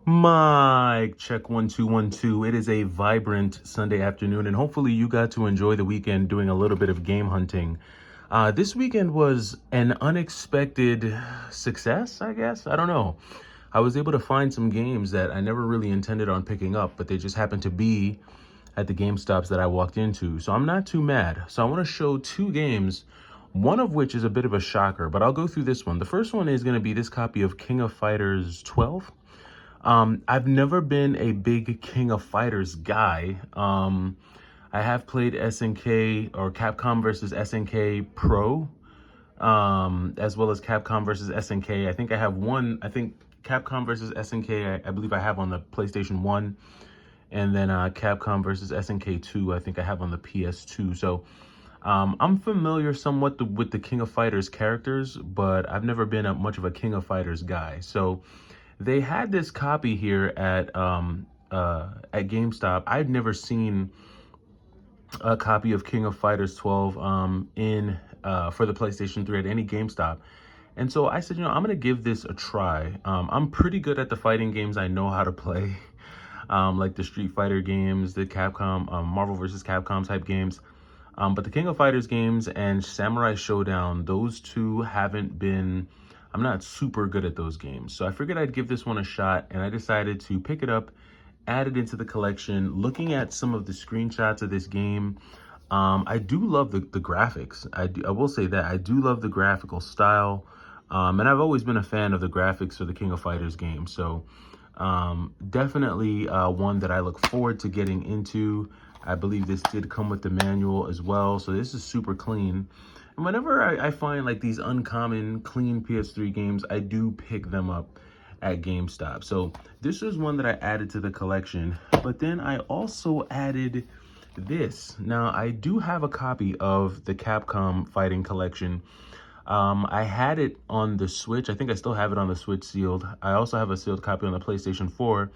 Mic check 1 2 1 2. It is a vibrant Sunday afternoon, and hopefully you got to enjoy the weekend doing a little bit of game hunting. This weekend was an unexpected success, I guess. I don't know. I was able to find some games that I never really intended on picking up, but they just happened to be at the GameStops that I walked into. So I'm not too mad. So I want to show two games, one of which is a bit of a shocker, but I'll go through this one. The first one is going to be this copy of King of Fighters 12. I've never been a big King of Fighters guy. I have played SNK or Capcom versus SNK Pro, as well as Capcom versus SNK. I think I have one. I think Capcom versus SNK, I believe I have on the PlayStation 1. And then Capcom versus SNK 2, I think I have on the PS2. So I'm familiar somewhat with the King of Fighters characters, but I've never been much of a King of Fighters guy. So they had this copy here at GameStop. I'd never seen a copy of King of Fighters 12 in for the PlayStation 3 at any GameStop. And so I said, I'm gonna give this a try. I'm pretty good at the fighting games I know how to play, like the Street Fighter games, the Capcom, Marvel vs. Capcom type games. But the King of Fighters games and Samurai Showdown, those two haven't been, I'm not super good at those games. So I figured I'd give this one a shot, and I decided to pick it up, add it into the collection. Looking at some of the screenshots of this game, I do love the graphics. I will say that. I do love the graphical style. And I've always been a fan of the graphics for the King of Fighters game. So definitely one that I look forward to getting into. I believe this did come with the manual as well. So this is super clean. And whenever I find like these uncommon clean PS3 games, I do pick them up at GameStop. So this is one that I added to the collection. But then I also added this. Now I do have a copy of the Capcom Fighting Collection. I had it on the Switch. I think I still have it on the Switch sealed. I also have a sealed copy on the PlayStation 4.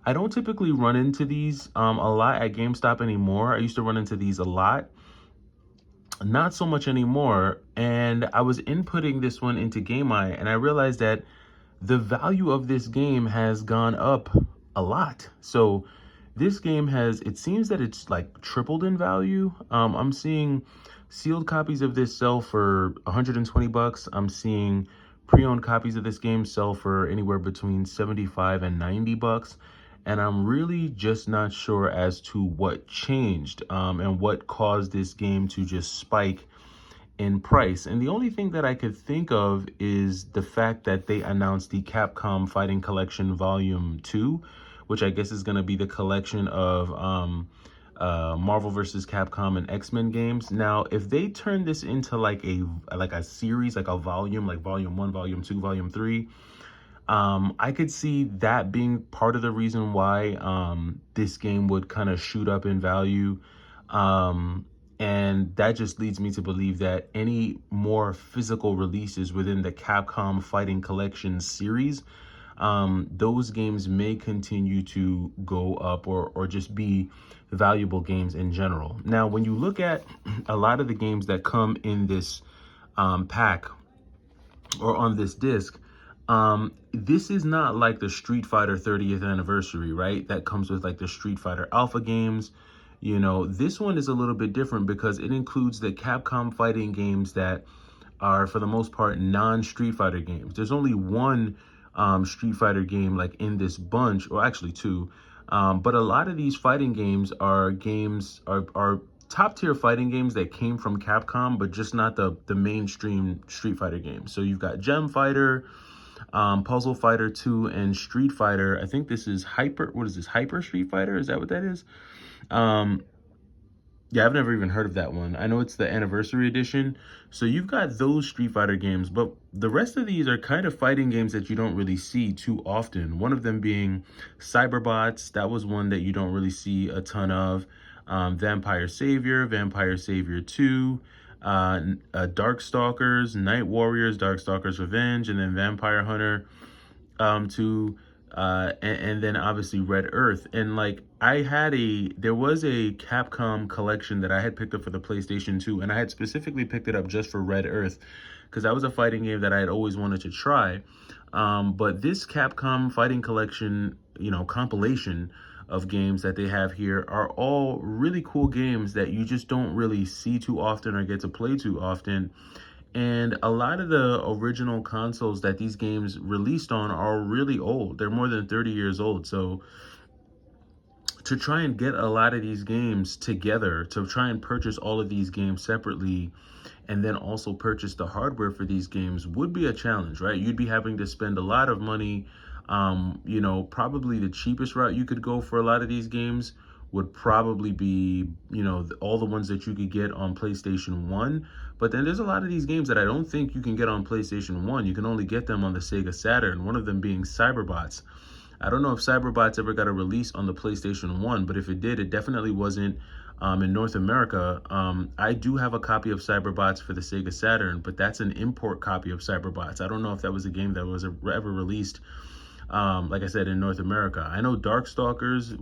I don't typically run into these a lot at GameStop anymore. I used to run into these a lot. Not so much anymore. And I was inputting this one into GameEye, and I realized that the value of this game has gone up a lot. So this game has, it seems that it's like tripled in value. I'm seeing sealed copies of this sell for 120 bucks. I'm seeing pre-owned copies of this game sell for anywhere between 75 and 90 bucks. And I'm really just not sure as to what changed and what caused this game to just spike in price. And the only thing that I could think of is the fact that they announced the Capcom Fighting Collection Volume 2, which I guess is going to be the collection of Marvel vs. Capcom and X-Men games. Now, if they turn this into like a series, like a volume, like Volume 1, Volume 2, Volume 3, I could see that being part of the reason why this game would kind of shoot up in value. And that just leads me to believe that any more physical releases within the Capcom Fighting Collection series, those games may continue to go up or just be valuable games in general. Now, when you look at a lot of the games that come in this pack or on this disc, this is not like the Street Fighter 30th anniversary, right? That comes with like the Street Fighter Alpha games. This one is a little bit different because it includes the Capcom fighting games that are, for the most part, non-Street Fighter games. There's only one Street Fighter game like in this bunch, or actually two. But a lot of these fighting games are top tier fighting games that came from Capcom, but just not the mainstream Street Fighter games. So you've got Gem Fighter, Puzzle Fighter 2, and Street Fighter. I think this is what is this, Hyper Street Fighter? Is that what that is? Yeah, I've never even heard of that one. I know it's the anniversary edition. So you've got those Street Fighter games, but the rest of these are kind of fighting games that you don't really see too often. One of them being Cyberbots. That was one that you don't really see a ton of. Vampire Savior, Vampire Savior 2, Darkstalkers, Night Warriors, Darkstalkers Revenge, and then Vampire Hunter 2. And then obviously Red Earth. And like there was a Capcom collection that I had picked up for the PlayStation 2, and I had specifically picked it up just for Red Earth because that was a fighting game that I had always wanted to try. But this Capcom Fighting Collection compilation of games that they have here are all really cool games that you just don't really see too often or get to play too often. And a lot of the original consoles that these games released on are really old. They're more than 30 years old. So to try and get a lot of these games together, to try and purchase all of these games separately, and then also purchase the hardware for these games would be a challenge, right? You'd be having to spend a lot of money. Probably the cheapest route you could go for a lot of these games would probably be, all the ones that you could get on PlayStation 1. But then there's a lot of these games that I don't think you can get on PlayStation 1. You can only get them on the Sega Saturn, one of them being Cyberbots. I don't know if Cyberbots ever got a release on the PlayStation 1, but if it did, it definitely wasn't in North America. I do have a copy of Cyberbots for the Sega Saturn, but that's an import copy of Cyberbots. I don't know if that was a game that was ever released, like I said, in North America. I know Darkstalkers,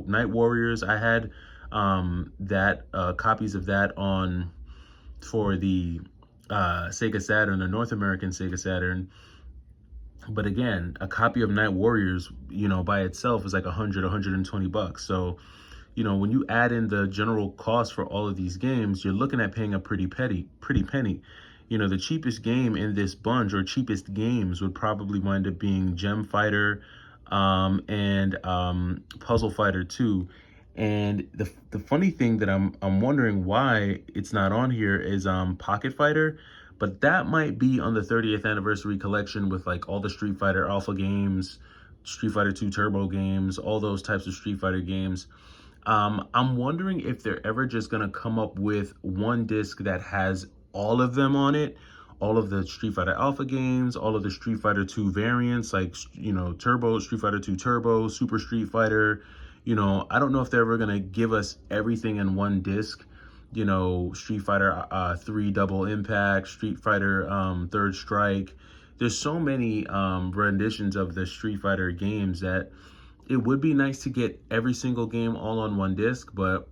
Night Warriors, I had copies of that for the Sega Saturn, the North American Sega Saturn. But again, a copy of Night Warriors, by itself is like $120. So, when you add in the general cost for all of these games, you're looking at paying a pretty penny. The cheapest game in this bunch, or cheapest games, would probably wind up being Gem Fighter and Puzzle Fighter 2. And the funny thing that I'm wondering why it's not on here is Pocket Fighter. But that might be on the 30th anniversary collection with like all the Street Fighter Alpha games, Street Fighter 2 Turbo games, all those types of Street Fighter games. I'm wondering if they're ever just going to come up with one disc that has all of them on it, all of the Street Fighter Alpha games, all of the Street Fighter 2 variants, like, Turbo, Street Fighter 2 Turbo, Super Street Fighter. I don't know if they're ever going to give us everything in one disc. Street Fighter 3 Double Impact, Street Fighter Third Strike. There's so many renditions of the Street Fighter games that it would be nice to get every single game all on one disc, but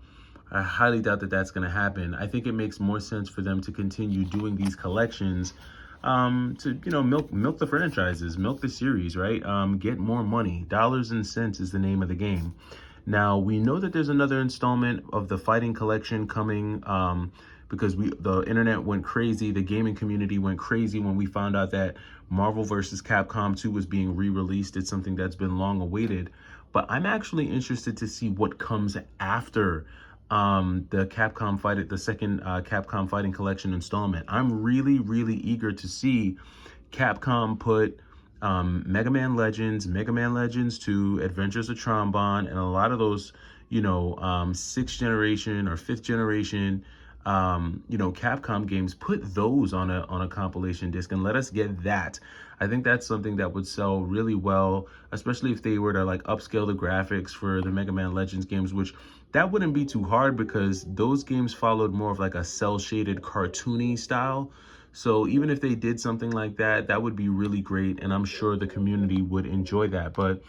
I highly doubt that that's going to happen. I think it makes more sense for them to continue doing these collections to, milk the franchises, milk the series, right? Get more money. Dollars and cents is the name of the game. Now, we know that there's another installment of the Fighting Collection coming because the internet went crazy. The gaming community went crazy when we found out that Marvel vs. Capcom 2 was being re-released. It's something that's been long awaited. But I'm actually interested to see what comes after the second Capcom Fighting Collection installment. I'm really, really eager to see Capcom put Mega Man Legends, Mega Man Legends 2, Adventures of Trombone, and a lot of those, 6th generation or 5th generation, Capcom games, put those on a compilation disc and let us get that. I think that's something that would sell really well, especially if they were to like upscale the graphics for the Mega Man Legends games, which that wouldn't be too hard because those games followed more of like a cell shaded cartoony style. So even if they did something like that, that would be really great. And I'm sure the community would enjoy that. But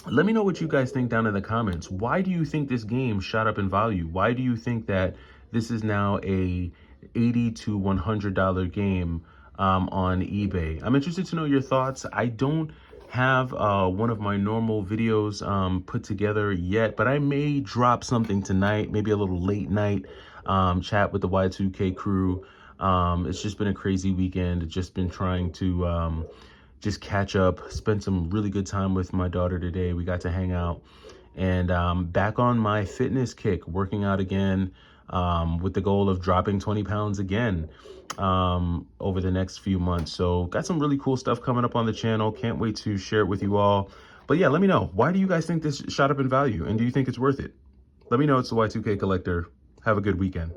let me know what you guys think down in the comments. Why do you think this game shot up in value? Why do you think that this is now a $80 to $100 game on eBay? I'm interested to know your thoughts. I don't have one of my normal videos put together yet, but I may drop something tonight, maybe a little late night chat with the Y2K crew. It's just been a crazy weekend. Just been trying to just catch up, spend some really good time with my daughter today. We got to hang out and back on my fitness kick, working out again with the goal of dropping 20 pounds again over the next few months. So got some really cool stuff coming up on the channel. Can't wait to share it with you all. But yeah, let me know. Why do you guys think this shot up in value? And do you think it's worth it? Let me know. It's the Y2K Collector. Have a good weekend.